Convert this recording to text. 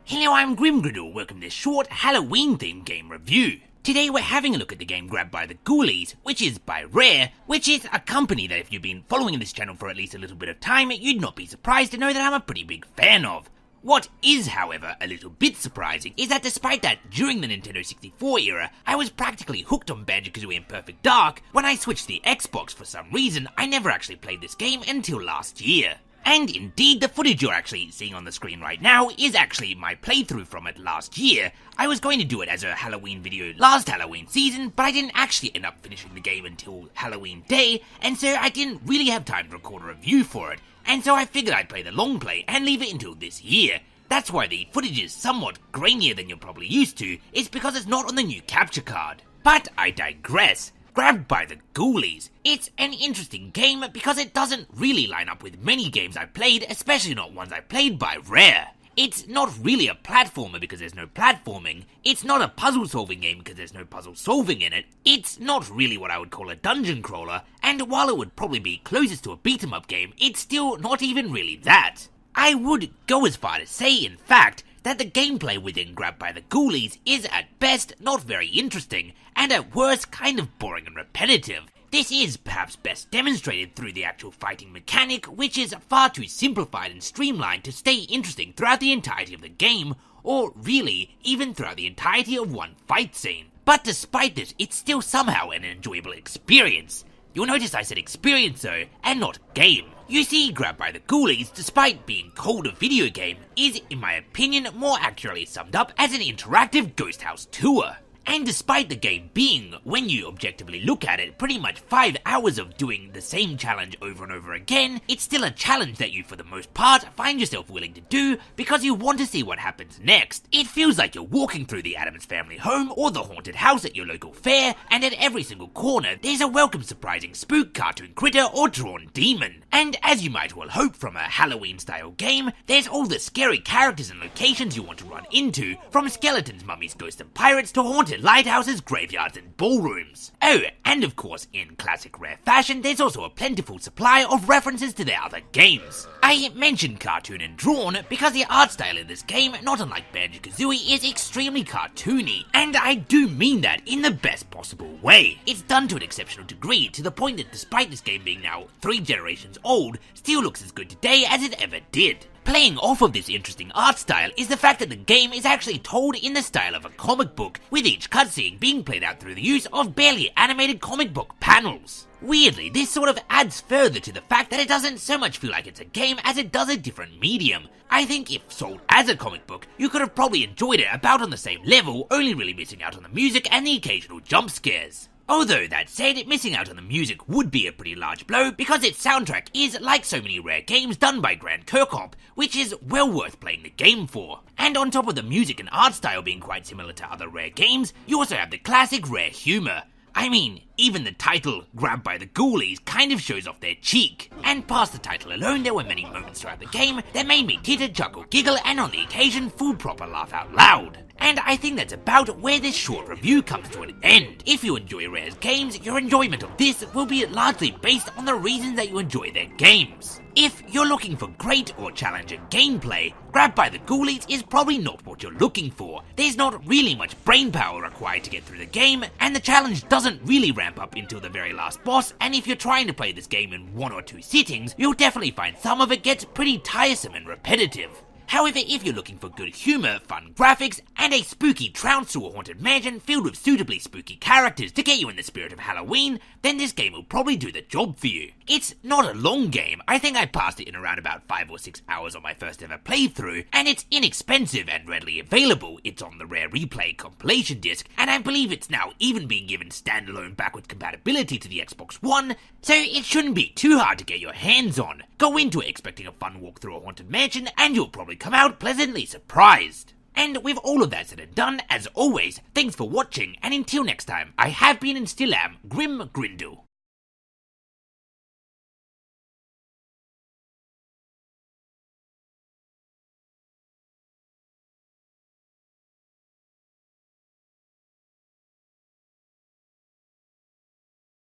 Hello, I'm Grin. Welcome to this short Halloween-themed game review. Today we're having a look at the game grabbed by the Ghoulies, which is by Rare, which is a company that if you've been following this channel for at least a little bit of time, you'd not be surprised to know that I'm a pretty big fan of. What is, however, a little bit surprising is that despite that during the Nintendo 64 era, I was practically hooked on Banjo-Kazooie and Perfect Dark, when I switched to the Xbox for some reason, I never actually played this game until last year. And indeed, the footage you're actually seeing on the screen right now is actually my playthrough from it last year. I was going to do it as a Halloween video last Halloween season, but I didn't actually end up finishing the game until Halloween Day, and so I didn't really have time to record a review for it, and so I figured I'd play the long play and leave it until this year. That's why the footage is somewhat grainier than you're probably used to, is because it's not on the new capture card. But I digress. Grabbed by the Ghoulies. It's an interesting game because it doesn't really line up with many games I've played, especially not ones I played by Rare. It's not really a platformer because there's no platforming, it's not a puzzle solving game because there's no puzzle solving in it, it's not really what I would call a dungeon crawler, and while it would probably be closest to a beat 'em up game, it's still not even really that. I would go as far to say, in fact, that the gameplay within Grabbed by the Ghoulies is at best not very interesting, and at worst kind of boring and repetitive. This is perhaps best demonstrated through the actual fighting mechanic, which is far too simplified and streamlined to stay interesting throughout the entirety of the game, or really, even throughout the entirety of one fight scene. But despite this, it's still somehow an enjoyable experience. You'll notice I said experience though, and not game. You see, Grabbed by the Ghoulies, despite being called a video game, is, in my opinion, more accurately summed up as an interactive ghost house tour. And despite the game being, when you objectively look at it, pretty much 5 hours of doing the same challenge over and over again, it's still a challenge that you, for the most part, find yourself willing to do because you want to see what happens next. It feels like you're walking through the Addams Family home or the haunted house at your local fair, and at every single corner, there's a welcome surprising spook, cartoon critter, or drawn demon. And as you might well hope from a Halloween-style game, there's all the scary characters and locations you want to run into, from skeletons, mummies, ghosts, and pirates to haunted lighthouses, graveyards, and ballrooms. Oh, and of course, in classic Rare fashion, there's also a plentiful supply of references to their other games. I mentioned cartoon and drawn because the art style in this game, not unlike Banjo-Kazooie, is extremely cartoony, and I do mean that in the best possible way. It's done to an exceptional degree, to the point that despite this game being now 3 generations old, still looks as good today as it ever did. Playing off of this interesting art style is the fact that the game is actually told in the style of a comic book, with each cutscene being played out through the use of barely animated comic book panels. Weirdly, this sort of adds further to the fact that it doesn't so much feel like it's a game as it does a different medium. I think if sold as a comic book, you could have probably enjoyed it about on the same level, only really missing out on the music and the occasional jump scares. Although that said, missing out on the music would be a pretty large blow because its soundtrack is, like so many Rare games, done by Grant Kirkhope, which is well worth playing the game for. And on top of the music and art style being quite similar to other Rare games, you also have the classic Rare humour. I mean, even the title, Grabbed by the Ghoulies, kind of shows off their cheek. And past the title alone, there were many moments throughout the game that made me titter, chuckle, giggle, and on the occasion, full proper laugh out loud. And I think that's about where this short review comes to an end. If you enjoy Rare's games, your enjoyment of this will be largely based on the reasons that you enjoy their games. If you're looking for great or challenging gameplay, Grabbed by the Ghoulies is probably not what you're looking for. There's not really much brain power required to get through the game, and the challenge doesn't really ramp up until the very last boss, and if you're trying to play this game in 1 or 2 sittings, you'll definitely find some of it gets pretty tiresome and repetitive. However, if you're looking for good humour, fun graphics, and a spooky trounce to a haunted mansion filled with suitably spooky characters to get you in the spirit of Halloween, then this game will probably do the job for you. It's not a long game. I think I passed it in around about 5 or 6 hours on my first ever playthrough, and it's inexpensive and readily available. It's on the Rare Replay compilation disc, and I believe it's now even being given standalone backwards compatibility to the Xbox One, so it shouldn't be too hard to get your hands on. Go into it expecting a fun walk through a haunted mansion, and you'll probably come out pleasantly surprised. And with all of that said and done, as always, thanks for watching, and until next time, I have been and still am Grim Grindle.